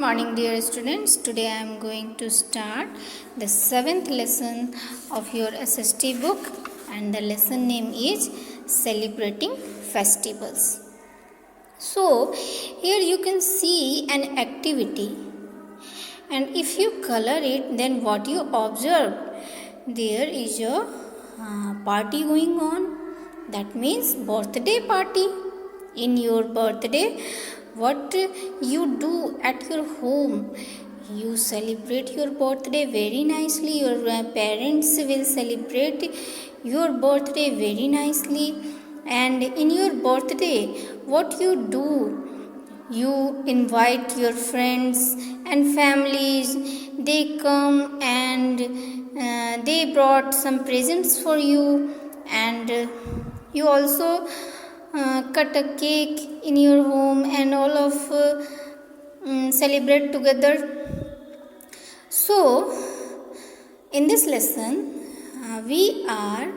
Morning, dear students. Today I am going to start the 7th lesson of your SST book, and the lesson name is Celebrating Festivals. So here you can see an activity, and if you color it, then what you observe, there is a party going on. That means birthday party. In your birthday, what you do at your home, you celebrate your birthday very nicely. Your parents will celebrate your birthday very nicely, and in your birthday, what you do, you invite your friends and families. They come and they brought some presents for you, and you also cut a cake in your home, and all of celebrate together. So in this lesson we are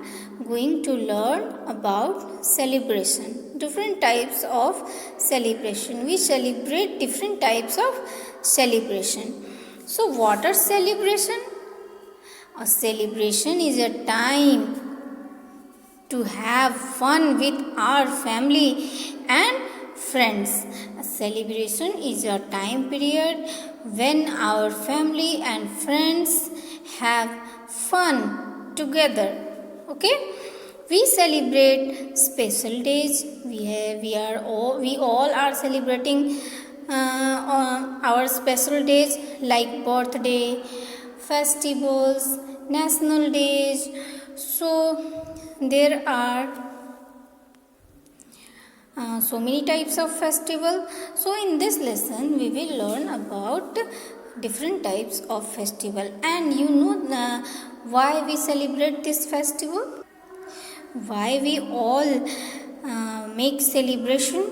going to learn about celebration, different types of celebration. We celebrate different types of celebration. So what are celebration? A celebration is a time to have fun with our family and friends. A celebration is a time period when our family and friends have fun together. Okay? We celebrate special days. We all are celebrating our special days like birthday, festivals, national days. So there are so many types of festival. So in this lesson we will learn about different types of festival. And you know why we celebrate this festival, why we all make celebration?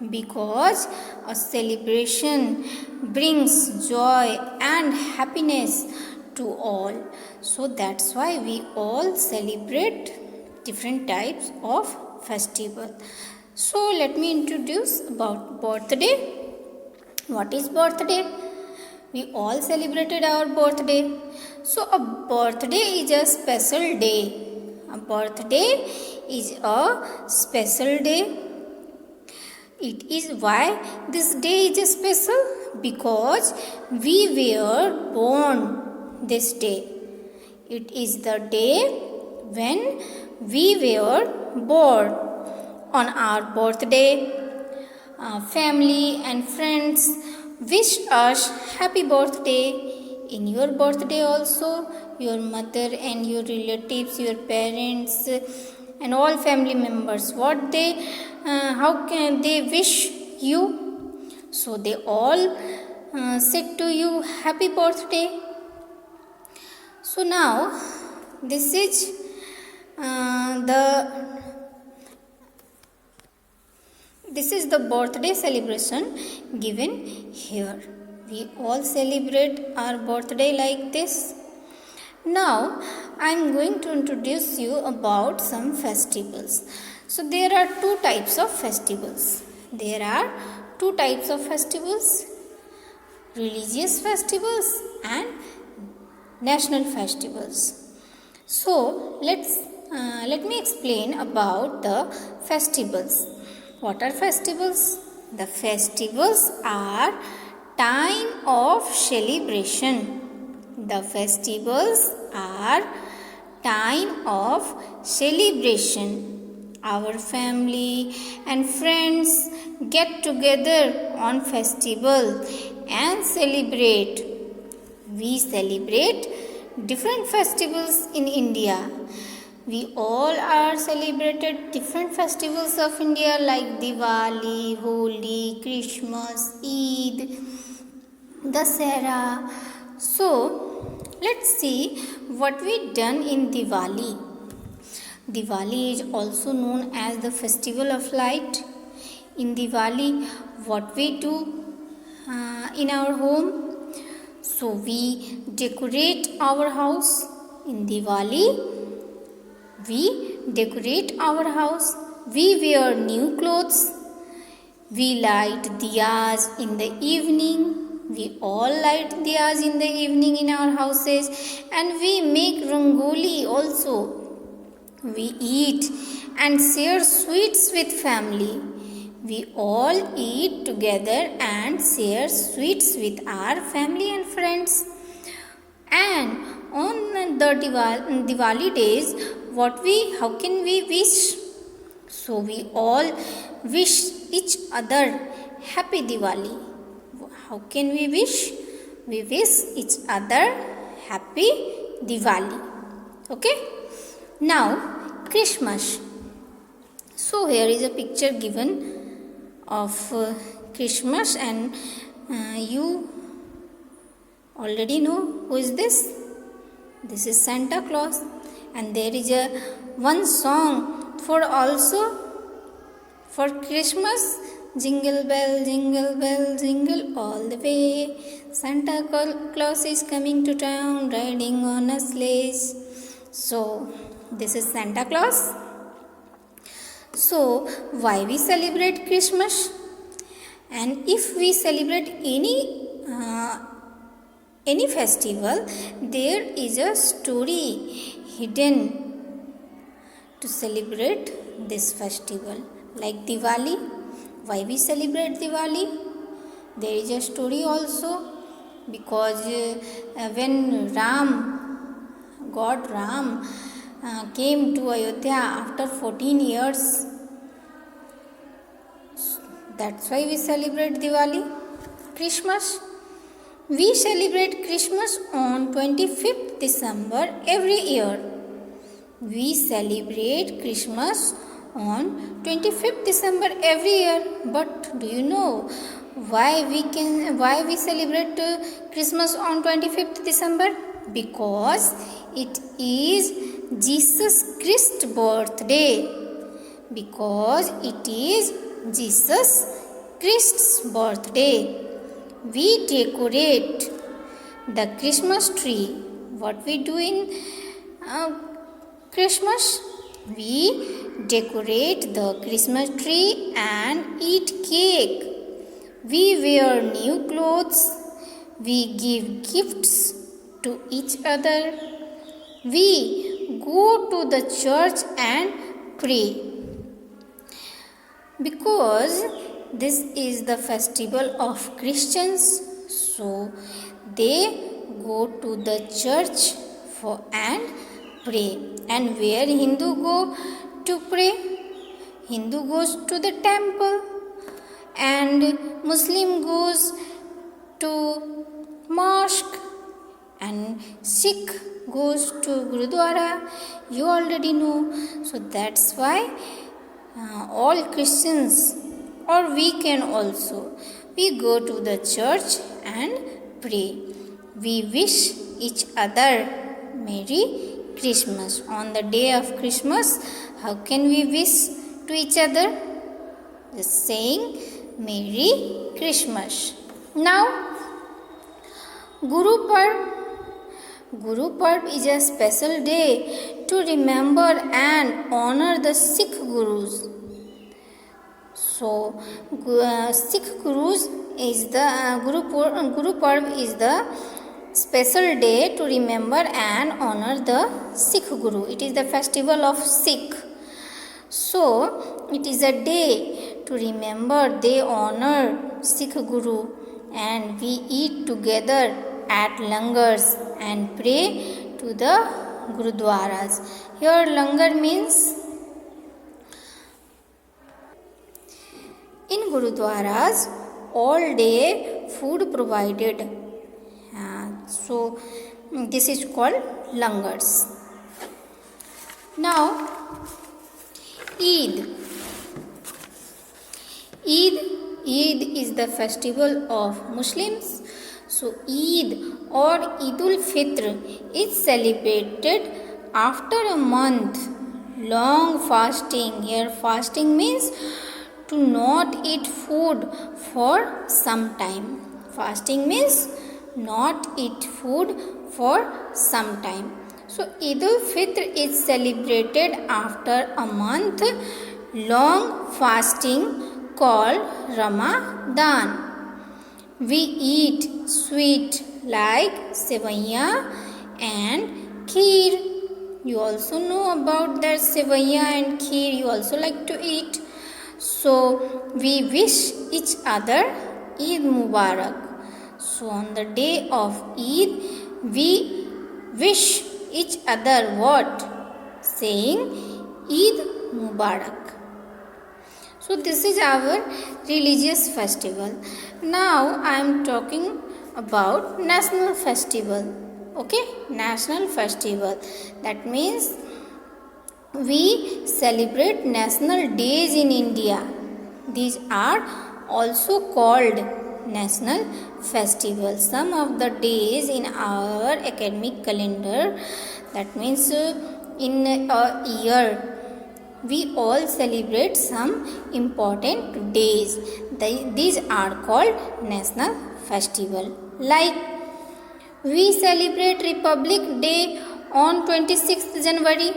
Because a celebration brings joy and happiness to all. So that's why we all celebrate different types of festival. So let me introduce about birthday. What is birthday? We all celebrated our birthday. So a birthday is a special day. A birthday is a special day. It is why this day is special, because we were born this day. It is the day when we were born. On our birthday, family and friends wish us happy birthday. In your birthday also, your mother and your relatives, your parents and all family members, how can they wish you? So they all said to you happy birthday. So now this is the birthday celebration given here. We all celebrate our birthday like this. Now I am going to introduce you about some festivals. So there are two types of festivals. Religious festivals and national festivals. So let me explain about the festivals. What are festivals? The festivals are time of celebration. The festivals are time of celebration. Our family and friends get together on festival and celebrate. We celebrate different festivals in India. We all are celebrated different festivals of India like Diwali, Holi, Christmas, Eid, Dasara. So let's see what we done in Diwali. Diwali is also known as the festival of light. In Diwali, what we do in our home? So we decorate our house. In Diwali, we decorate our house. We wear new clothes. We light diyas in the evening. We all light diyas in the evening in our houses, and we make rangoli also. We eat and share sweets with family. We all eat together and share sweets with our family and friends. And on the Diwali days, how can we wish? So we all wish each other happy Diwali. How can we wish? We wish each other happy Diwali. Okay? Now, Christmas. So here is a picture given of Christmas, and you already know who is this. This is Santa Claus, and there is a one song for also for Christmas. Jingle bell, jingle all the way. Santa Claus is coming to town, riding on a sleigh. So this is Santa Claus. So why we celebrate Christmas? And if we celebrate any festival, there is a story hidden to celebrate this festival. Like Diwali, why we celebrate Diwali? There is a story also, because when God Ram came to Ayodhya after 14 years, that's why we celebrate Diwali. Christmas, we celebrate Christmas on 25th December every year. We celebrate Christmas on 25th December every year. But do you know why we celebrate Christmas on 25th December? Because it is Jesus Christ's birthday. Because it is Jesus Christ's birthday, we decorate the Christmas tree. What we do in Christmas? We decorate the Christmas tree and eat cake. We wear new clothes. We give gifts to each other. We go to the church and pray. Because this is the festival of Christians, so they go to the church and pray. And where Hindu go to pray? Hindu goes to the temple, and Muslim goes to mosque, and Sikh goes to Gurudwara. You already know. So that's why all Christians, or we can also, we go to the church and pray. We wish each other Merry Christmas. On the day of Christmas, how can we wish to each other? Just saying Merry Christmas. Now, Guru Parv. Guru Parv is a special day to remember and honor the Sikh Gurus. So, Sikh Gurus is the Guru Parv is the special day to remember and honor the Sikh Guru. It is the festival of Sikh. So, it is a day to remember, they honor Sikh Guru, and we eat together at langars and pray to the Gurudwaras. Here langar means in Gurudwaras all day food provided. So this is called langars. Now Eid. Eid is the festival of Muslims. So Eid or Eidul Fitr is celebrated after a month long fasting. Here fasting means to not eat food for some time. Fasting means not eat food for some time. So Eidul Fitr is celebrated after a month long fasting called Ramadan. We eat sweet like sevaiya and kheer. You also know about that sevaiya and kheer. You also like to eat. So we wish each other Eid Mubarak. So on the day of Eid, we wish each other what? Saying Eid Mubarak. So this is our religious festival. Now I am talking about national festival. Okay, national festival. That means we celebrate national days in India. These are also called national festivals. Some of the days in our academic calendar, that means in a year, we all celebrate some important days. These are called national festival. Like we celebrate Republic Day on 26th January.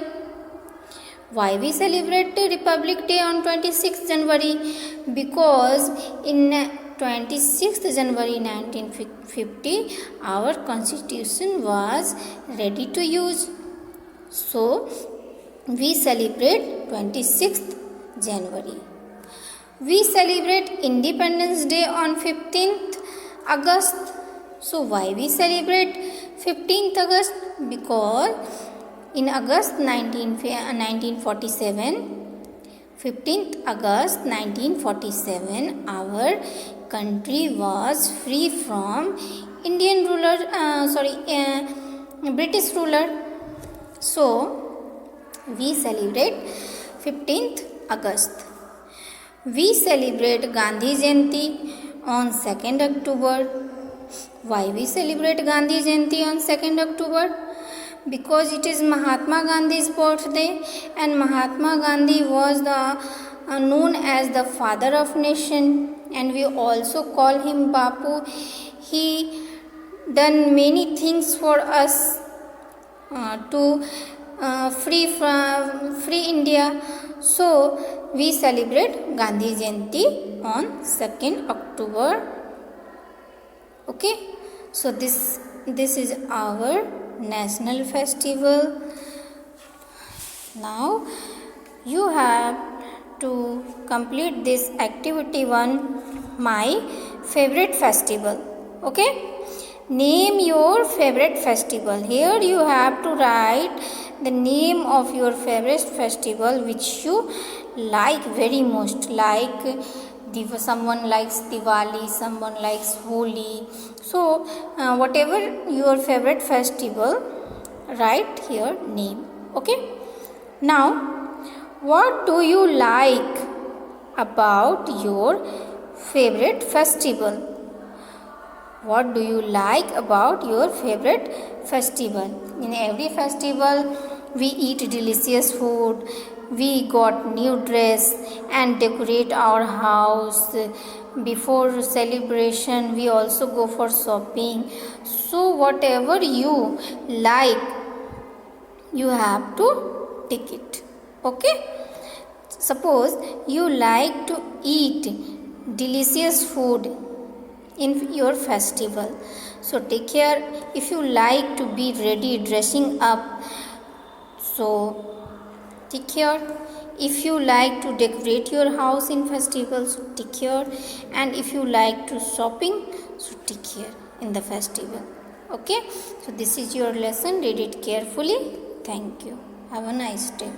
Why we celebrate Republic Day on 26th January? Because in 26th January 1950, our constitution was ready to use. So, we celebrate 26th January. We celebrate Independence Day on 15th August. So why we celebrate 15th August? Because in August 1947, 15th August 1947, our country was free from British ruler. So we celebrate 15th August. We celebrate Gandhi Jayanti on 2nd October. Why we celebrate Gandhi Jayanti on 2nd October? Because it is Mahatma Gandhi's birthday, and Mahatma Gandhi was known as the father of nation, and we also call him Bapu. He done many things for us to free India. So we celebrate Gandhi Jayanti on 2nd October. Okay, so this is our national festival. Now you have to complete this activity 1, my favorite festival. Okay, name your favorite festival. Here you have to write the name of your favorite festival which you like very most. Like someone likes Diwali, someone likes Holi. So whatever your favorite festival, write here name. Okay, now what do you like about your favorite festival? What do you like about your favorite festival? In every festival we eat delicious food, we got new dress and decorate our house. Before celebration we also go for shopping. So whatever you like, you have to take it. Okay, suppose you like to eat delicious food in your festival, so take care. If you like to be ready dressing up, so take care. If you like to decorate your house in festivals, so take care. And if you like to shopping, so take care in the festival. Okay, so this is your lesson. Read it carefully. Thank you. Have a nice day.